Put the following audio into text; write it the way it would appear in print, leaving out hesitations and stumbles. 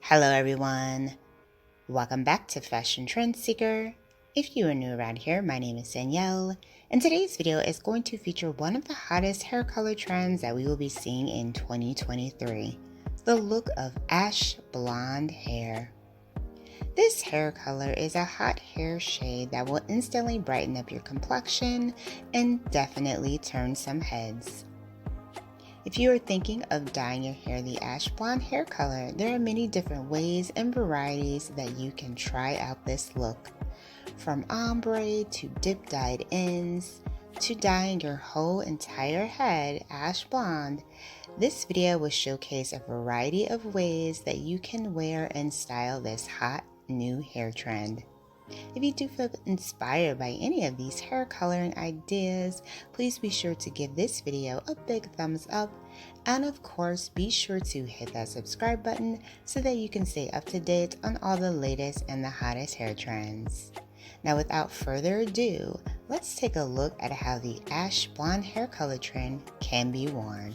Hello everyone, welcome back to Fashion Trend Seeker. If you are new around here, my name is Danielle, and today's video is going to feature one of the hottest hair color trends that we will be seeing in 2023, the look of ash blonde hair. This hair color is a hot hair shade that will instantly brighten up your complexion and definitely turn some heads. If you are thinking of dyeing your hair the ash blonde hair color, there are many different ways and varieties that you can try out this look. From ombre to dip dyed ends to dyeing your whole entire head ash blonde, this video will showcase a variety of ways that you can wear and style this hot new hair trend. If you do feel inspired by any of these hair coloring ideas, please be sure to give this video a big thumbs up, and of course be sure to hit that subscribe button so that you can stay up to date on all the latest and the hottest hair trends. Now without further ado, let's take a look at how the ash blonde hair color trend can be worn.